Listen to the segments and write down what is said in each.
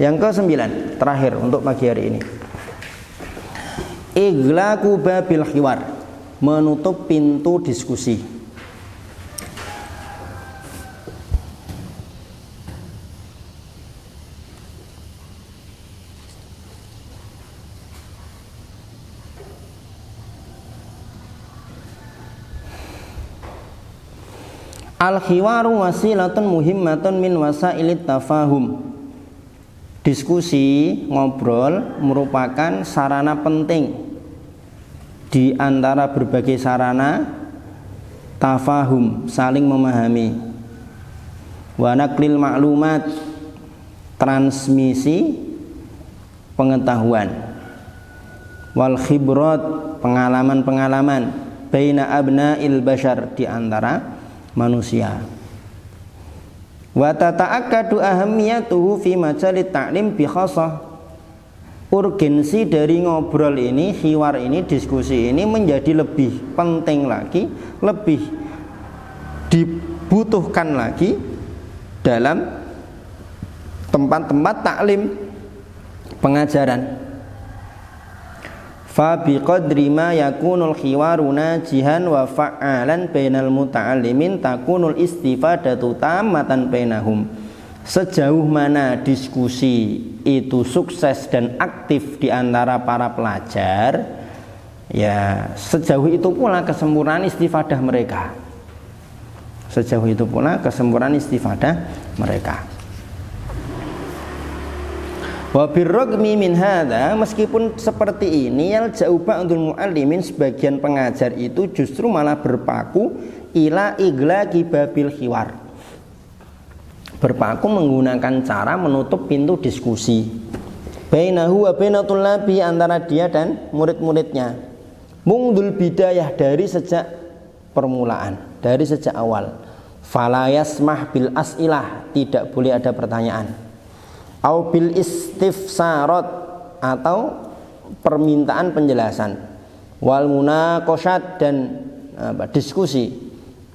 Yang ke-9, terakhir untuk pagi hari ini. Ighlaqu babil hiwar, menutup pintu diskusi. Al-khiwaru wasilatun muhimmatun min wasailit tafahum. Diskusi, ngobrol merupakan sarana penting di antara berbagai sarana tafahum, saling memahami. Wa naqlil ma'lumat, transmisi pengetahuan. Wal khibrat, pengalaman-pengalaman. Baina abna'il bashar, di antara manusia. Wa tata'akkadu ahamiyatuhu fi majalit ta'lim bi khassah. Urgensi dari ngobrol ini, hiwar ini, diskusi ini menjadi lebih penting lagi, lebih dibutuhkan lagi dalam tempat-tempat taklim, pengajaran. Fa biqadri ma yakunul khiwaru najihan wa fa'alan bainal muta'allimin takunul istifadatu tammatan bainahum. Sejauh mana diskusi itu sukses dan aktif di antara para pelajar, ya sejauh itu pula kesempurnaan istifadah mereka. Sejauh itu pula kesempurnaan istifadah mereka. Wa birragmi min hadza, meskipun seperti ini, yalja'u ba'dul muallimin, sebagian pengajar itu justru malah berpaku ila iglaqi babil khiwar, berpaku menggunakan cara menutup pintu diskusi bainahu wa bainatul labi, antara dia dan murid-muridnya, mungdul bidayah, dari sejak permulaan, dari sejak awal. Fala yasmah bil as'ilah, tidak boleh ada pertanyaan. Au bil istifsarat, atau permintaan penjelasan. Wal munaqashat, dan diskusi.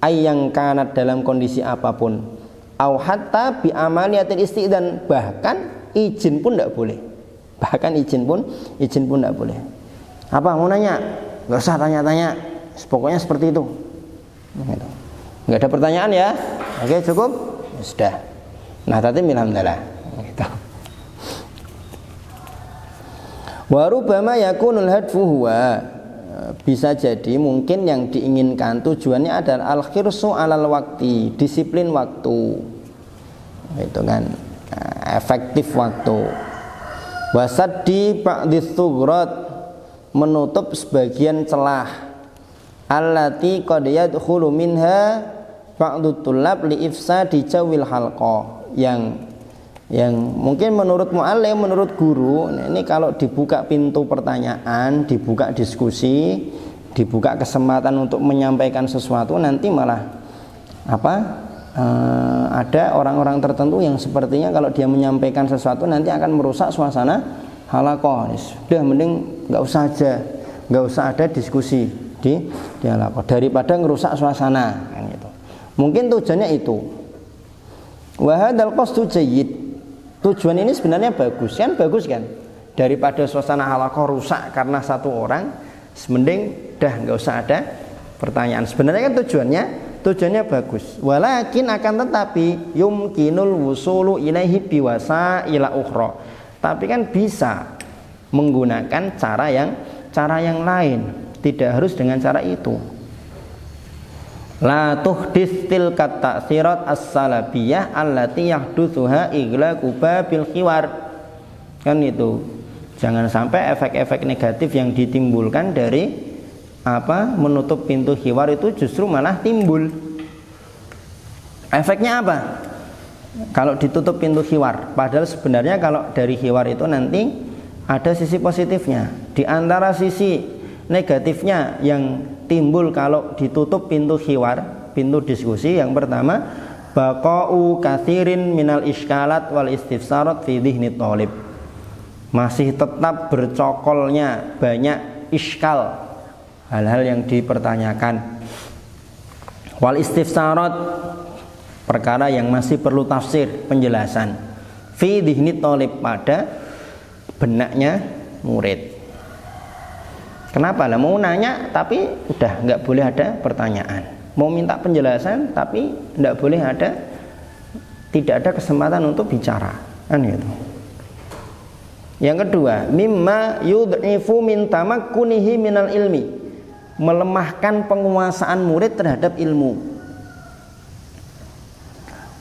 Ayyang kanat, dalam kondisi apapun. Au hatta bi amaliyatil istidzan, bahkan izin pun tidak boleh. Bahkan izin pun tidak boleh. Apa mau nanya? Enggak usah tanya-tanya. Pokoknya seperti itu. Enggak ada pertanyaan ya. Oke, cukup? Ya, sudah. Nah, tadi alhamdulillah. Gitu. Wa rubbama yakunul hadfu huwa, bisa jadi mungkin yang diinginkan tujuannya adalah al-khirsu alal waqti, disiplin waktu, itu kan, efektif waktu. Wasaddi ba'dis thugrat, menutup sebagian celah. Allati qad yadkhulu minha ba'dut tullab li ifsadi jawil halqa, yang mungkin menurut mu'allim, menurut guru, ini kalau dibuka pintu pertanyaan, dibuka diskusi, dibuka kesempatan untuk menyampaikan sesuatu, nanti malah ada orang-orang tertentu yang sepertinya kalau dia menyampaikan sesuatu nanti akan merusak suasana halaqah. Sudah, mending nggak usah aja, nggak usah ada diskusi di halaqah daripada ngerusak suasana, kan gitu. Mungkin tujuannya itu. Wa hadzal qasdu jayyid, tujuan ini sebenarnya bagus kan, daripada suasana halaqah rusak karena satu orang, mending dah nggak usah ada pertanyaan. Sebenarnya kan tujuannya bagus. Walakin, akan tetapi, yumkinul wusulu ilaihi biwasaila ukhra, tapi kan bisa menggunakan cara yang lain, tidak harus dengan cara itu. La tuhdits tilkat ta'sirat as-salabiyah allati yahdutsuha iglaqu babil khiwar, kan itu. Jangan sampai efek-efek negatif yang ditimbulkan dari menutup pintu khiwar itu justru malah timbul. Efeknya apa? Kalau ditutup pintu khiwar, padahal sebenarnya kalau dari khiwar itu nanti ada sisi positifnya. Di antara sisi negatifnya yang timbul kalau ditutup pintu khiwar, pintu diskusi, yang pertama, baqa'u katsirin minal iskalat wal istifsarat fi dhihni thalib, masih tetap bercokolnya banyak iskal, hal-hal yang dipertanyakan, wal istifsarat, perkara yang masih perlu tafsir, penjelasan, fi dhihni thalib, pada benaknya murid. Kenapa lah mau nanya tapi udah nggak boleh ada pertanyaan, mau minta penjelasan tapi nggak boleh ada, tidak ada kesempatan untuk bicara, kan gitu. Yang kedua, mimma yud'ifu min tamakkunihi minal ilmi, melemahkan penguasaan murid terhadap ilmu.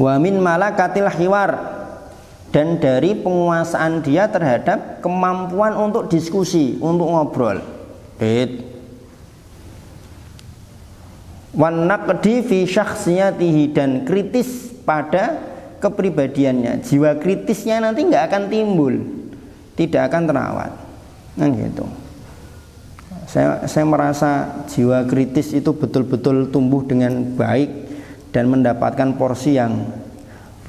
Wa min malakatil hiwar, dan dari penguasaan dia terhadap kemampuan untuk diskusi, untuk ngobrol. Wan naqdi fi syakhsiyatihi, dan kritis pada kepribadiannya. Jiwa kritisnya nanti nggak akan timbul, tidak akan terawat, kan gitu. Saya merasa jiwa kritis itu betul-betul tumbuh dengan baik dan mendapatkan porsi yang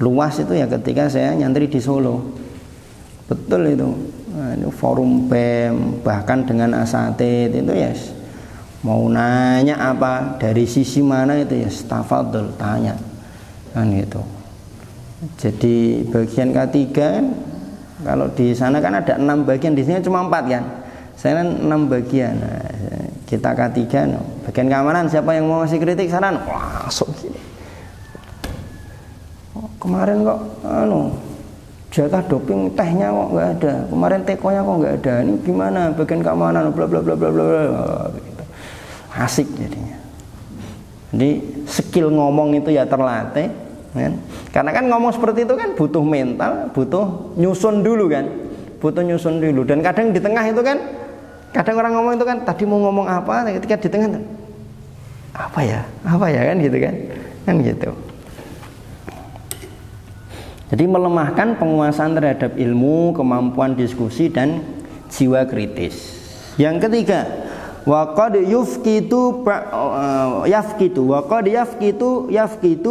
luas itu ya ketika saya nyantri di Solo. Betul itu. Nah, itu forum BEM, bahkan dengan asatid itu ya, mau nanya apa, dari sisi mana itu ya, tafadhol tanya, kan gitu. Jadi bagian ketiga, kalau di sana kan ada 6 bagian, di sini cuma 4 kan. Saya kan 6 bagian. Nah, kita ketiga, bagian keamanan, siapa yang mau ngasih kritik saran? Langsung sini. Kemarin kok jatah doping tehnya kok nggak ada, kemarin tekonya kok nggak ada, ini gimana bagian keamanan, bla bla bla bla bla begitu. Asik jadinya. Jadi skill ngomong itu ya terlatih, kan? Karena kan ngomong seperti itu kan butuh mental, butuh nyusun dulu kan, butuh nyusun dulu. Dan kadang di tengah itu kan, kadang orang ngomong itu kan tadi mau ngomong apa, ketika di tengah apa ya kan gitu kan gitu. Jadi melemahkan penguasaan terhadap ilmu, kemampuan diskusi dan jiwa kritis. Yang ketiga, waqad yafqitu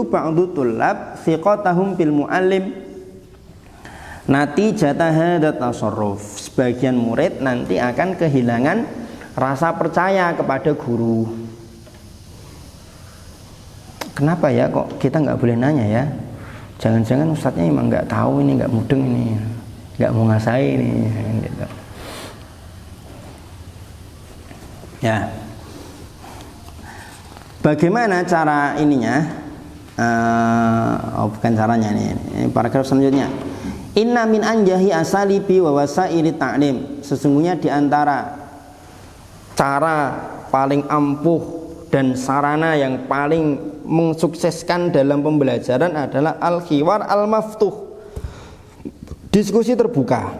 ba'du tullab thiqatahum bil muallim natijata hadat tasarruf. Sebagian murid nanti akan kehilangan rasa percaya kepada guru. Kenapa ya kok kita nggak boleh nanya ya? Jangan-jangan ustadznya emang nggak tahu ini, nggak mudeng ini, nggak mau ngasih ini, gitu. Ya, bagaimana cara ininya? Bukan caranya nih. Ini paragraf selanjutnya. Inna min anjahi asalibi wa wasaili ta'lim. Sesungguhnya di antara cara paling ampuh dan sarana yang paling mensukseskan dalam pembelajaran adalah al-khiwar al-maftuh, diskusi terbuka,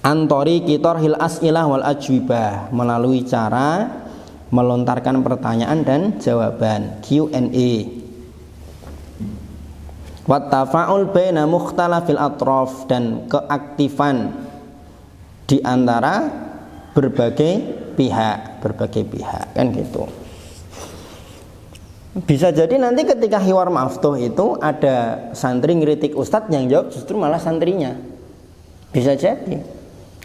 antori kitorhil as'ilah wal ajwibah, melalui cara melontarkan pertanyaan dan jawaban, Q&A, wattafa'ul baina mukhtalafil atraf, dan keaktifan di antara berbagai pihak kan gitu. Bisa jadi nanti ketika hiwar maftuh itu ada santri ngeritik ustadz, yang jawab justru malah santrinya, bisa jadi,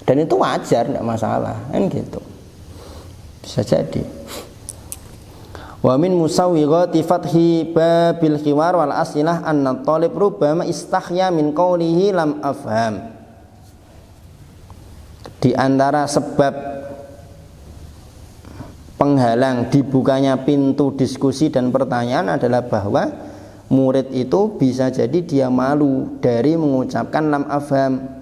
dan itu wajar, tidak masalah, kan gitu, bisa jadi. Wa min musawwighati fathi babil hiwar wal asilah anna talib rubbama istahya min qawlihi lam afham. Di antara sebab penghalang dibukanya pintu diskusi dan pertanyaan adalah bahwa murid itu bisa jadi dia malu dari mengucapkan lam afham.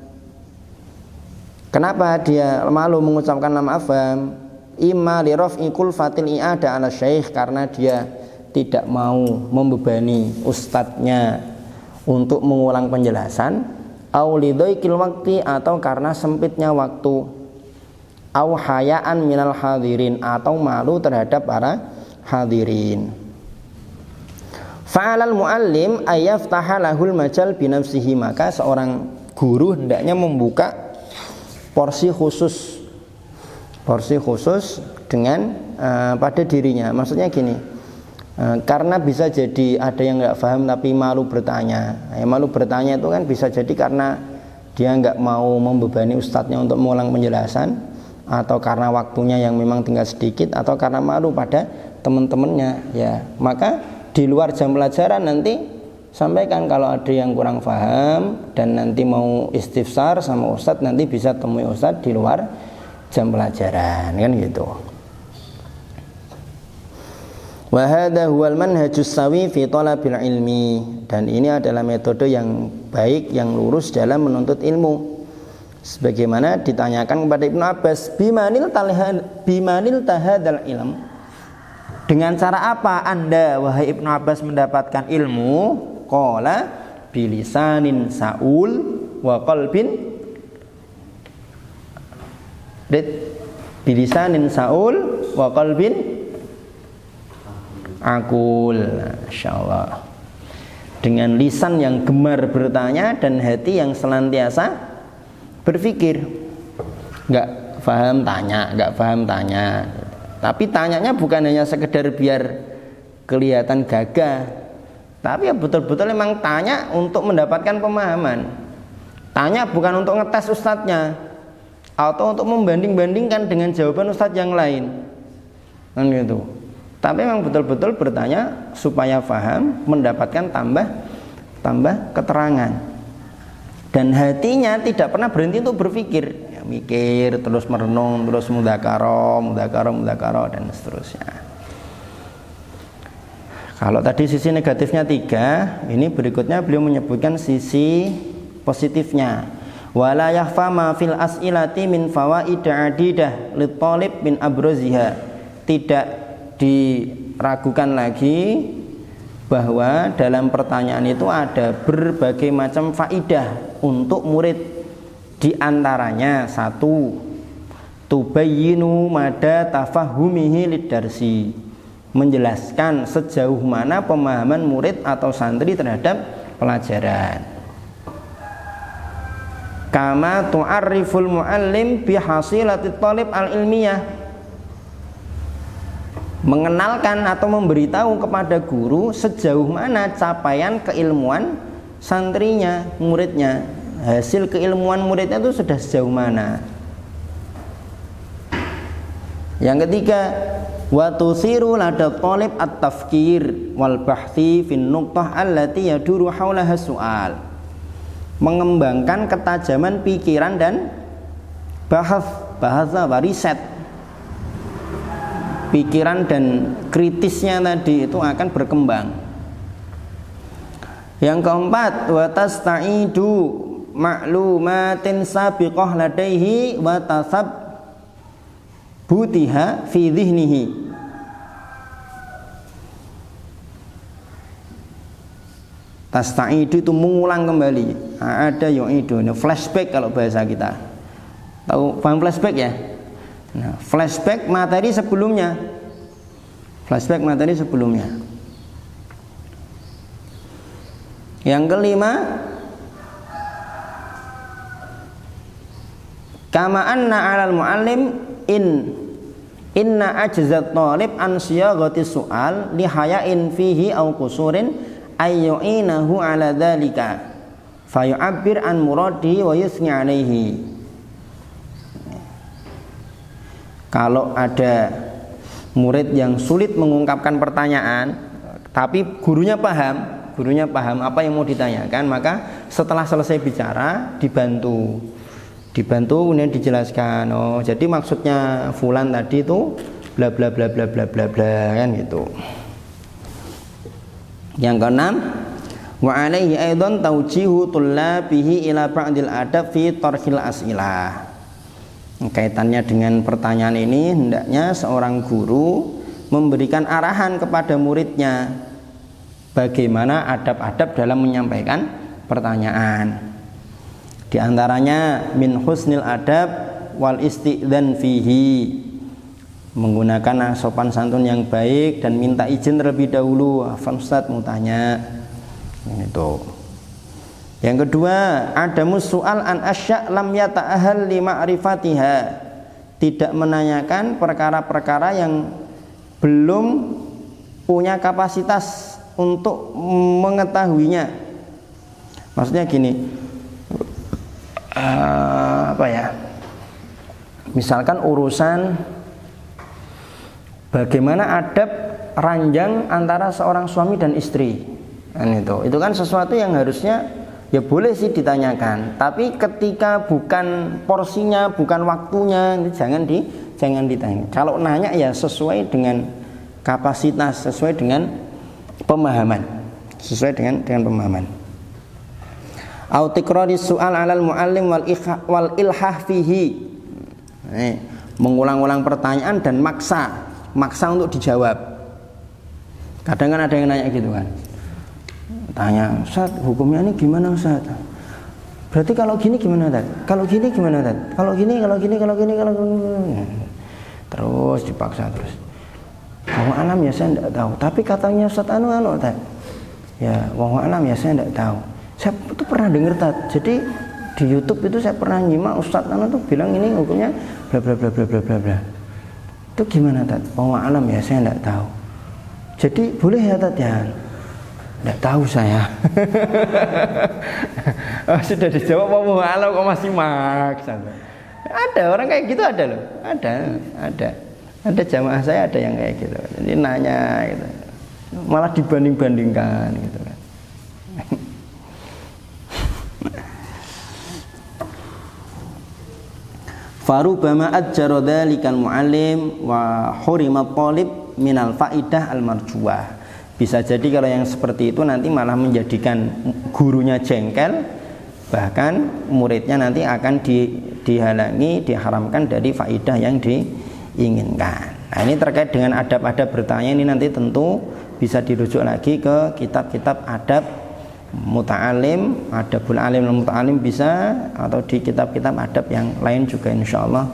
Kenapa dia malu mengucapkan lam afham? Imma li raf'i kulfatil i'ada ala syekh, karena dia tidak mau membebani ustadznya untuk mengulang penjelasan, au lidhaikil waqti, atau karena sempitnya waktu, au hayaan minal hadirin, atau malu terhadap para hadirin. Fa'alal muallim ayyaftaha lahul majal binafsihi, maka seorang guru hendaknya membuka porsi khusus dengan pada dirinya. Maksudnya gini, karena bisa jadi ada yang nggak paham tapi malu bertanya. Malu bertanya itu kan bisa jadi karena dia nggak mau membebani ustadznya untuk mengulang penjelasan, atau karena waktunya yang memang tinggal sedikit, atau karena malu pada teman-temannya. Ya, maka di luar jam pelajaran nanti sampaikan kalau ada yang kurang paham dan nanti mau istifsar sama ustadz, nanti bisa temui ustadz di luar jam pelajaran, kan gitu. Wa hadza huwal manhajus sawi fi talabil ilmi, dan ini adalah metode yang baik, yang lurus dalam menuntut ilmu. Sebagaimana ditanyakan kepada Ibnu Abbas, bimanil tahadzal ilm, dengan cara apa Anda wahai Ibnu Abbas mendapatkan ilmu? Qala bilisanin saul wa qalbin bilisanin saul wa qalbin akul. Insyaallah, dengan lisan yang gemar bertanya dan hati yang senantiasa berpikir. Enggak paham tanya, enggak paham tanya. Tapi tanyanya bukan hanya sekedar biar kelihatan gagah, tapi ya betul-betul memang tanya untuk mendapatkan pemahaman. Tanya bukan untuk ngetes ustadznya atau untuk membanding-bandingkan dengan jawaban ustadz yang lain, kan gitu. Tapi memang betul-betul bertanya supaya paham, mendapatkan tambah keterangan. Dan hatinya tidak pernah berhenti untuk berpikir, ya, mikir, terus merenung, terus mudzakarah dan seterusnya. Kalau tadi sisi negatifnya 3, ini berikutnya beliau menyebutkan sisi positifnya. Wala yakhfa ma fil as'ilati min fawaid adidah lit talib min abroziha. Tidak diragukan lagi bahwa dalam pertanyaan itu ada berbagai macam faidah untuk murid. Di antaranya 1, tubayyinu mada tafahumihi lidarsi, menjelaskan sejauh mana pemahaman murid atau santri terhadap pelajaran. Kama tu'arriful muallim bihasilatit talib al-ilmiyah, mengenalkan atau memberitahu kepada guru sejauh mana capaian keilmuan santrinya, muridnya. Hasil keilmuan muridnya itu sudah sejauh mana. Yang ketiga, wa tusiru lada talib at-tafkir wal bahthi fin nuqtah allati yaduru haulaha su'al, mengembangkan ketajaman pikiran dan bahasa riset. Pikiran dan kritisnya tadi itu akan berkembang. Yang keempat, wa tasta'idu ma'lumatin sabiqah ladaihi wa tasabbutiha fi dhihnihi. Tasta'idu itu mengulang kembali. Ada yu'idu, flashback kalau bahasa kita. Tahu paham flashback ya? Nah, flashback materi sebelumnya. Yang kelima, kama anna 'alal muallim inna ajzat talib an siyaghati su'al li hayain fihi aw qusurin ayyu'inahu 'ala dzalika fayu'abbir an muradihi wa yusni 'alaihi. Kalau ada murid yang sulit mengungkapkan pertanyaan, tapi gurunya paham apa yang mau ditanyakan, maka setelah selesai bicara dibantu kemudian dijelaskan, oh jadi maksudnya fulan tadi itu bla bla bla bla bla bla bla, kan gitu. Yang keenam, wa alaihi aidan taujihu tullabihi ila ba'dil adab fi tarhil as'ilah. Kaitannya dengan pertanyaan ini, hendaknya seorang guru memberikan arahan kepada muridnya bagaimana adab-adab dalam menyampaikan pertanyaan. Di antaranya min husnil adab wal istidzan fihi, menggunakan sopan santun yang baik dan minta izin terlebih dahulu. Afan Ustaz mau tanya itu. Yang kedua, adamus su'al an asya' lam yata'ahal li ma'rifatiha, tidak menanyakan perkara-perkara yang belum punya kapasitas untuk mengetahuinya. Maksudnya gini, misalkan urusan bagaimana adab ranjang antara seorang suami dan istri. Kan itu kan sesuatu yang harusnya ya boleh sih ditanyakan, tapi ketika bukan porsinya, bukan waktunya, jangan ditanya. Kalau nanya ya sesuai dengan kapasitas, sesuai dengan pemahaman, Au tikrari soal alal muallim wal ilhah fihi. Mengulang-ulang pertanyaan dan maksa untuk dijawab. Kadang kan ada yang nanya gitu kan. Tanya, Ustaz, hukumnya ini gimana Ustaz? Berarti kalau gini gimana Ustaz? Kalau gini gimana Ustaz? Kalau gini. Terus dipaksa terus. Wong alam ya saya tidak tahu. Tapi katanya Ustaz Ustaz. Ya, wong alam ya saya tidak tahu. Saya itu pernah dengar Ustaz. Jadi di YouTube itu saya pernah nyimak Ustaz tuh bilang ini hukumnya bla bla bla bla bla bla bla. Itu gimana Ustaz? Wong alam ya saya tidak tahu. Jadi boleh ya Ustaz ya? Tidak tahu saya. Oh, sudah dijawab wong alam kok masih maksa. Ada orang kayak gitu, ada loh. Ada jamaah saya ada yang kayak gitu. Jadi nanya gitu. Malah dibanding-bandingkan gitu kan. Farubama ajjara dzalikal muallim wa hurima talib minal faidah al marjuah. Bisa jadi kalau yang seperti itu nanti malah menjadikan gurunya jengkel, bahkan muridnya nanti akan dihalangi, diharamkan dari faidah yang diinginkan. Nah, ini terkait dengan adab-adab bertanya ini nanti tentu bisa dirujuk lagi ke kitab-kitab adab muta'alim, adabul alim dan muta'alim bisa, atau di kitab-kitab adab yang lain juga insyaallah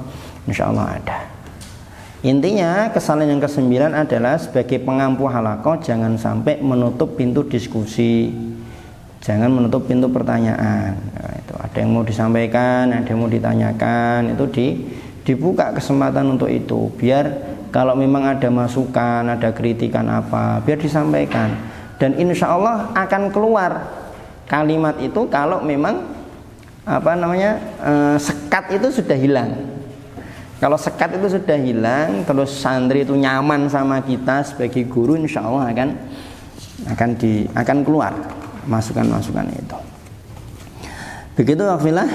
ada. Intinya kesalahan yang ke-9 adalah sebagai pengampu halaqah jangan sampai menutup pintu diskusi, jangan menutup pintu pertanyaan. Nah, itu ada yang mau disampaikan, ada yang mau ditanyakan, itu dibuka kesempatan untuk itu, biar kalau memang ada masukan, ada kritikan apa, biar disampaikan. Dan insya Allah akan keluar kalimat itu kalau memang sekat itu sudah hilang. Kalau sekat itu sudah hilang, terus santri itu nyaman sama kita sebagai guru, insya Allah akan keluar masukan-masukan itu. Begitu Afilah.